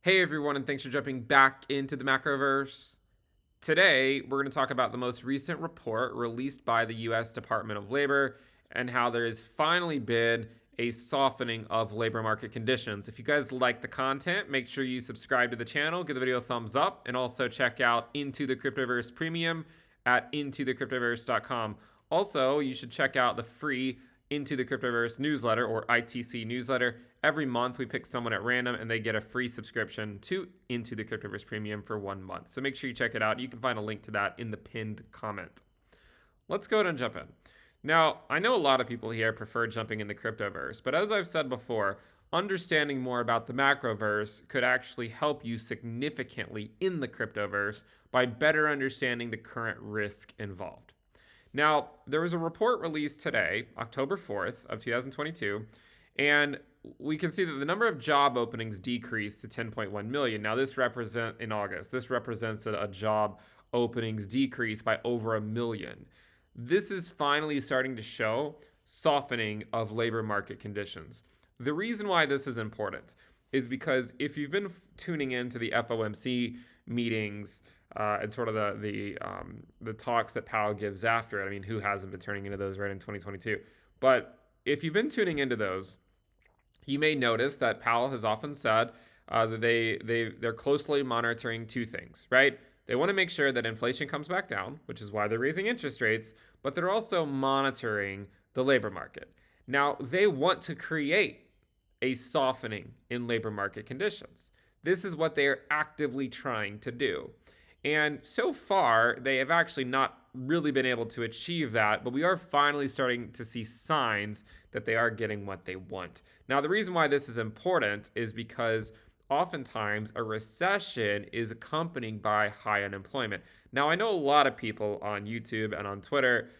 Hey everyone, and thanks for jumping back into the Macroverse. Today, we're going to talk about the most recent report released by the US Department of Labor and how there has finally been a softening of labor market conditions. If you guys like the content, make sure you subscribe to the channel, give the video a thumbs up, and also check out Into the Cryptoverse Premium at intothecryptoverse.com. Also, you should check out the free Into the Cryptoverse newsletter, or ITC newsletter. Every month we pick someone at random and they get a free subscription to Into the Cryptoverse Premium for 1 month. So make sure you check it out. You can find a link to that in the pinned comment. Let's go ahead and jump in. Now, I know a lot of people here prefer jumping in the Cryptoverse, but as I've said before, understanding more about the Macroverse could actually help you significantly in the Cryptoverse by better understanding the current risk involved. Now, there was a report released today, October 4th of 2022, and we can see that the number of job openings decreased to 10.1 million. Now, this represents a job openings decrease by over a million. This is finally starting to show softening of labor market conditions. The reason why this is important is because if you've been tuning into the FOMC meetings and sort of the talks that Powell gives after it, I mean, who hasn't been turning into those right in 2022? But if you've been tuning into those, you may notice that Powell has often said that they're closely monitoring two things, right? They want to make sure that inflation comes back down, which is why they're raising interest rates, but they're also monitoring the labor market. Now, they want to create a softening in labor market conditions. This is what they are actively trying to do. And so far, they have actually not really been able to achieve that, but we are finally starting to see signs that they are getting what they want. Now, the reason why this is important is because oftentimes a recession is accompanied by high unemployment. Now, I know a lot of people on YouTube and on Twitter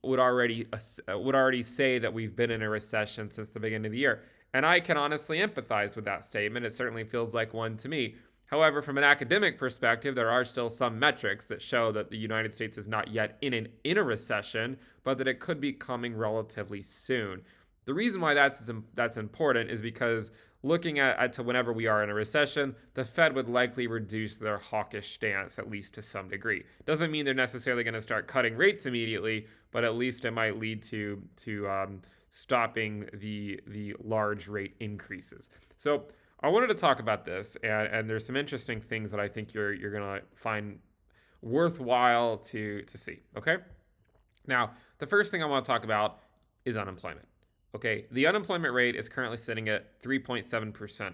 would already say that we've been in a recession since the beginning of the year, and I can honestly empathize with that statement. It certainly feels like one to me. However, from an academic perspective, there are still some metrics that show that the United States is not yet in a recession, but that it could be coming relatively soon. The reason why that's important is because looking at to whenever we are in a recession, the Fed would likely reduce their hawkish stance, at least to some degree. Doesn't mean they're necessarily going to start cutting rates immediately, but at least it might lead to stopping the large rate increases. So I wanted to talk about this, and there's some interesting things that I think you're going to find worthwhile to see. Okay. Now, the first thing I want to talk about is unemployment. Okay, the unemployment rate is currently sitting at 3.7%.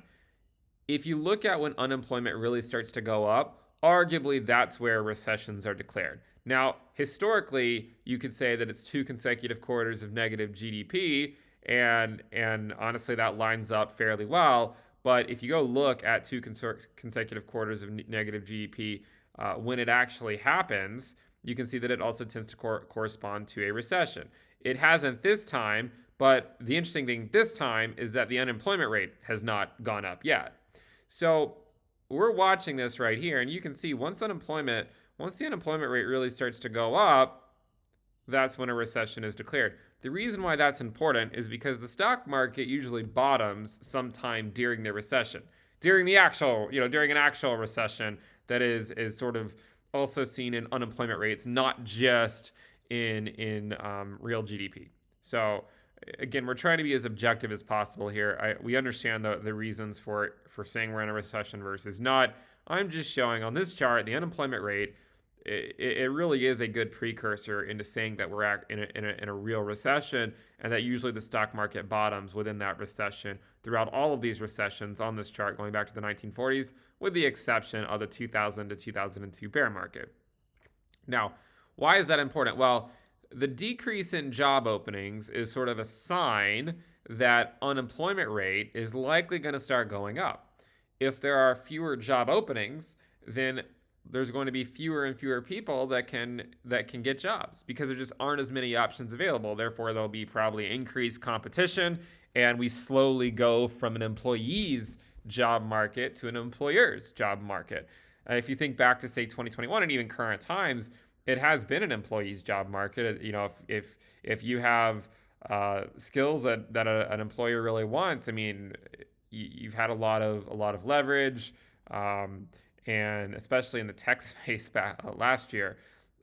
If you look at when unemployment really starts to go up, arguably that's where recessions are declared. Now, historically, you could say that it's 2 consecutive quarters of negative GDP, and honestly, that lines up fairly well. But if you go look at 2 consecutive quarters of negative GDP, when it actually happens, you can see that it also tends to correspond to a recession. It hasn't this time, but the interesting thing this time is that the unemployment rate has not gone up yet. So we're watching this right here, and you can see once the unemployment rate really starts to go up, that's when a recession is declared. The reason why that's important is because the stock market usually bottoms sometime during the recession, during an actual recession that is sort of also seen in unemployment rates, not just in real GDP. So again, we're trying to be as objective as possible here. We understand the reasons for saying we're in a recession versus not. I'm just showing on this chart the unemployment rate. It really is a good precursor into saying that we're in a real recession, and that usually the stock market bottoms within that recession throughout all of these recessions on this chart going back to the 1940s, with the exception of the 2000 to 2002 bear market. Now, why is that important? Well, the decrease in job openings is sort of a sign that unemployment rate is likely going to start going up. If there are fewer job openings, then there's going to be fewer and fewer people that can get jobs because there just aren't as many options available. Therefore, there'll be probably increased competition, and we slowly go from an employee's job market to an employer's job market. If you think back to, say, 2021 and even current times, it has been an employee's job market. You know, if you have skills that an employer really wants, I mean, you've had a lot of leverage, um, and especially in the tech space last year.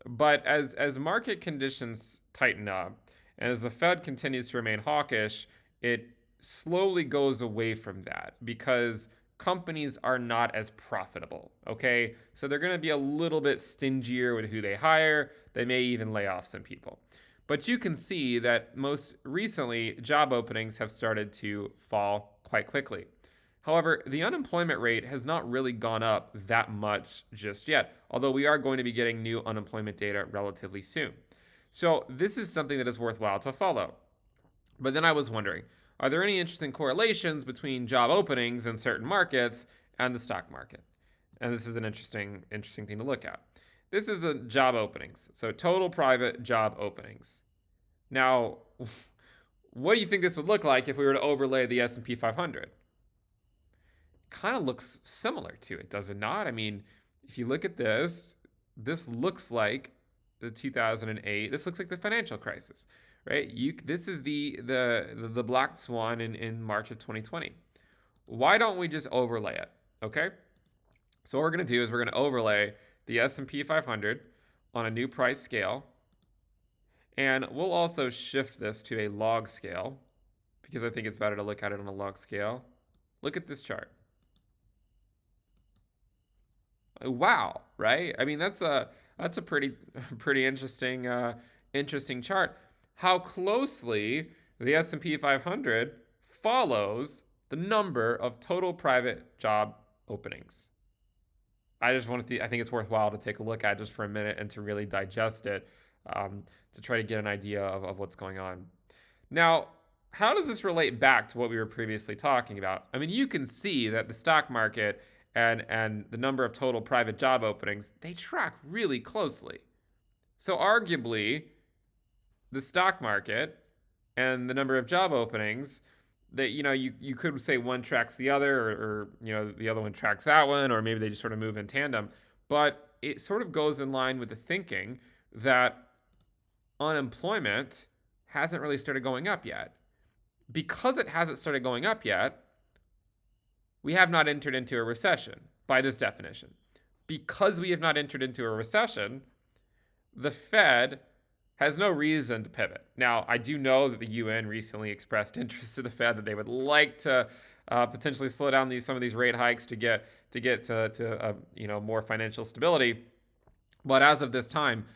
But as market conditions tighten up, and as the Fed continues to remain hawkish, it slowly goes away from that because companies are not as profitable. Okay, so they're going to be a little bit stingier with who they hire. They may even lay off some people. But you can see that most recently, job openings have started to fall quite quickly. However, the unemployment rate has not really gone up that much just yet, although we are going to be getting new unemployment data relatively soon. So, this is something that is worthwhile to follow. But then I was wondering, are there any interesting correlations between job openings in certain markets and the stock market? And this is an interesting thing to look at. This is the job openings. So total private job openings. Now, what do you think this would look like if we were to overlay the S&P 500? Kind of looks similar to it, does it not? I mean, if you look at this, this looks like the 2008. This looks like the financial crisis, right? This is the black swan in March of 2020. Why don't we just overlay it? Okay, so what we're going to do is we're going to overlay the S&P 500 on a new price scale, and we'll also shift this to a log scale because I think it's better to look at it on a log scale. Look at this chart. Wow, right? I mean, that's a pretty interesting chart. How closely the S&P 500 follows the number of total private job openings. I think it's worthwhile to take a look at just for a minute and to really digest it, to try to get an idea of what's going on. Now, how does this relate back to what we were previously talking about? I mean, you can see that the stock market and the number of total private job openings, they track really closely. So arguably, the stock market and the number of job openings, that you could say one tracks the other, or the other one tracks that one, or maybe they just sort of move in tandem. But it sort of goes in line with the thinking that unemployment hasn't really started going up yet. Because it hasn't started going up yet, we have not entered into a recession by this definition. Because we have not entered into a recession, the Fed has no reason to pivot. Now, I do know that the UN recently expressed interest to the Fed that they would like to potentially slow down some of these rate hikes to get to more financial stability. But as of this time,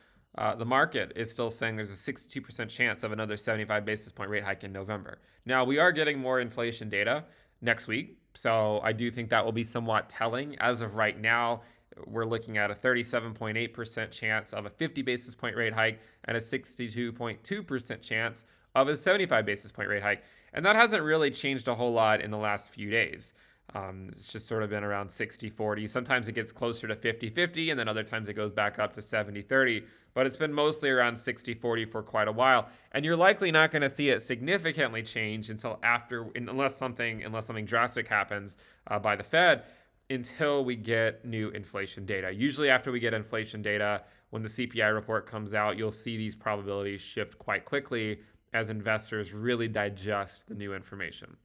the market is still saying there's a 62% chance of another 75 basis point rate hike in November. Now, we are getting more inflation data next week, so I do think that will be somewhat telling. As of right now, we're looking at a 37.8% chance of a 50 basis point rate hike and a 62.2% chance of a 75 basis point rate hike. And that hasn't really changed a whole lot in the last few days. It's just sort of been around 60-40. Sometimes it gets closer to 50-50, and then other times it goes back up to 70-30. But it's been mostly around 60-40 for quite a while. And you're likely not going to see it significantly change until unless something drastic happens by the Fed, until we get new inflation data. Usually after we get inflation data, when the CPI report comes out, you'll see these probabilities shift quite quickly as investors really digest the new information.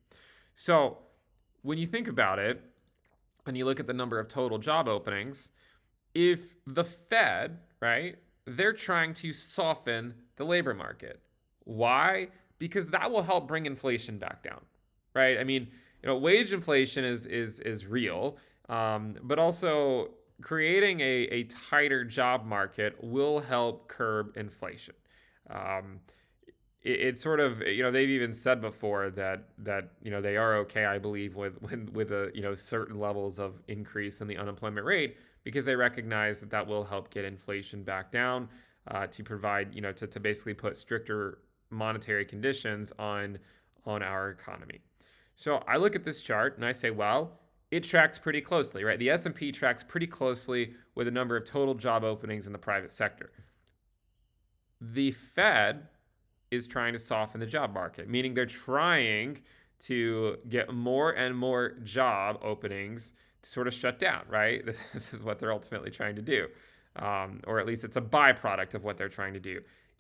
So when you think about it, and you look at the number of total job openings, if the Fed, right, they're trying to soften the labor market. Why? Because that will help bring inflation back down, right? I mean, wage inflation is real, but also creating a tighter job market will help curb inflation. It's sort of, they've even said before that they are okay, I believe, with a certain levels of increase in the unemployment rate, because they recognize that will help get inflation back down, to provide, to basically put stricter monetary conditions on our economy. So I look at this chart and I say, well, it tracks pretty closely, right? The S&P tracks pretty closely with the number of total job openings in the private sector. The Fed is trying to soften the job market, meaning they're trying to get more and more job openings to sort of shut down, right? This is what they're ultimately trying to do, or at least it's a byproduct of what they're trying to do.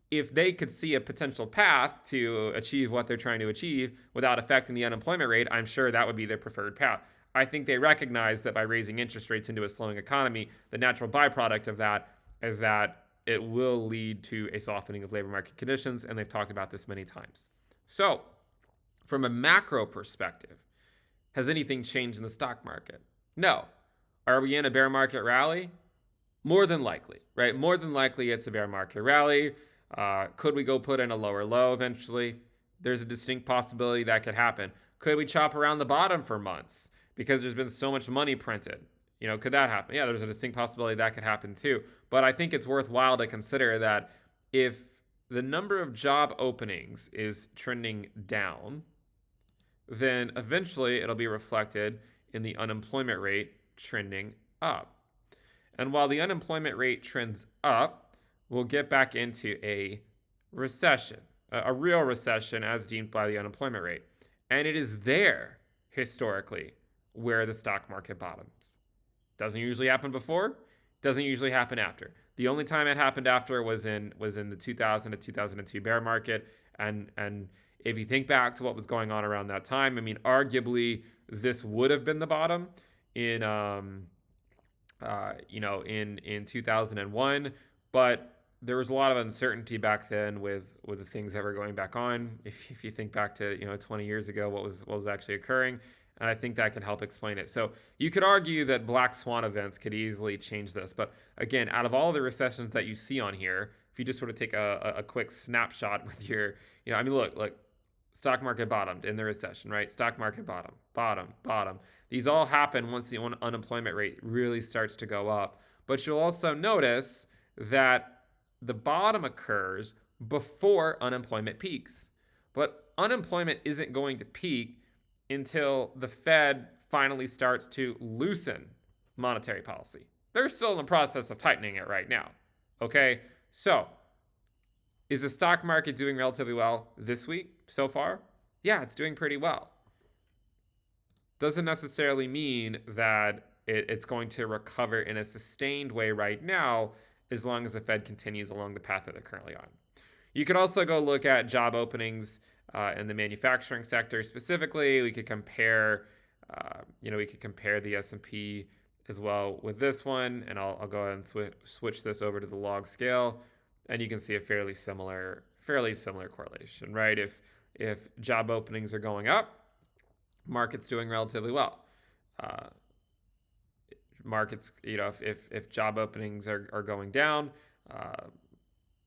if they could see a potential path to achieve what they're trying to achieve without affecting the unemployment rate, I'm sure that would be their preferred path. I think they recognize that by raising interest rates into a slowing economy, the natural byproduct of that is that it will lead to a softening of labor market conditions, and they've talked about this many times. So, from a macro perspective, has anything changed in the stock market? No. Are we in a bear market rally? More than likely, right? More than likely, it's a bear market rally. Could we go put in a lower low eventually? There's a distinct possibility that could happen. Could we chop around the bottom for months because there's been so much money printed? Could that happen? Yeah, there's a distinct possibility that could happen too. But I think it's worthwhile to consider that if the number of job openings is trending down, then eventually it'll be reflected in the unemployment rate trending up. And while the unemployment rate trends up, we'll get back into a recession, a real recession as deemed by the unemployment rate. And it is there, historically, where the stock market bottoms. Doesn't usually happen before, doesn't usually happen after. The only time it happened after was in the 2000 to 2002 bear market. And if you think back to what was going on around that time, I mean, arguably this would have been the bottom in in 2001, but there was a lot of uncertainty back then with the things that were going back on. If you think back to 20 years ago, what was actually occurring, and I think that can help explain it. So you could argue that black swan events could easily change this, but again, out of all the recessions that you see on here, if you just sort of take a quick snapshot with your, look, stock market bottomed in the recession, right? Stock market bottom. These all happen once the unemployment rate really starts to go up. But you'll also notice that the bottom occurs before unemployment peaks. But unemployment isn't going to peak until the Fed finally starts to loosen monetary policy. They're still in the process of tightening it right now. Okay, so is the stock market doing relatively well this week so far? Yeah, it's doing pretty well. Doesn't necessarily mean that it's going to recover in a sustained way right now, as long as the Fed continues along the path that they're currently on. You could also go look at job openings in the manufacturing sector specifically. We could compare, the S&P as well with this one, and I'll go ahead and switch this over to the log scale, and you can see a fairly similar correlation, right? If job openings are going up, market's doing relatively well. Markets, if job openings are going down,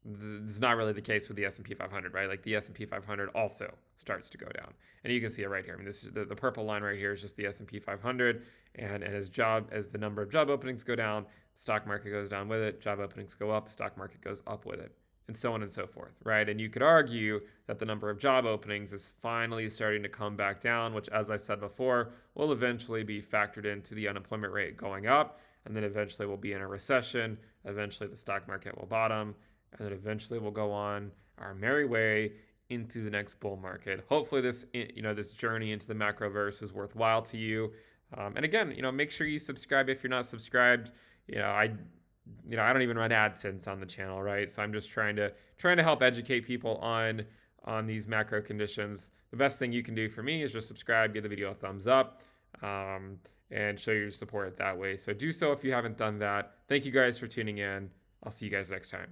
it's not really the case with the S&P 500, right? Like the S&P 500 also starts to go down, and you can see it right here. I mean, this is the purple line right here is just the S&P 500, and as the number of job openings go down, stock market goes down with it. Job openings go up, stock market goes up with it, and so on and so forth, right? And you could argue that the number of job openings is finally starting to come back down, which, as I said before, will eventually be factored into the unemployment rate going up, and then eventually we'll be in a recession. Eventually the stock market will bottom, and then eventually we'll go on our merry way into the next bull market. Hopefully this journey into the macroverse is worthwhile to you. And again, make sure you subscribe if you're not subscribed. I don't even run AdSense on the channel, right? So I'm just trying to help educate people on these macro conditions. The best thing you can do for me is just subscribe, give the video a thumbs up, and show your support that way. So do so if you haven't done that. Thank you guys for tuning in. I'll see you guys next time.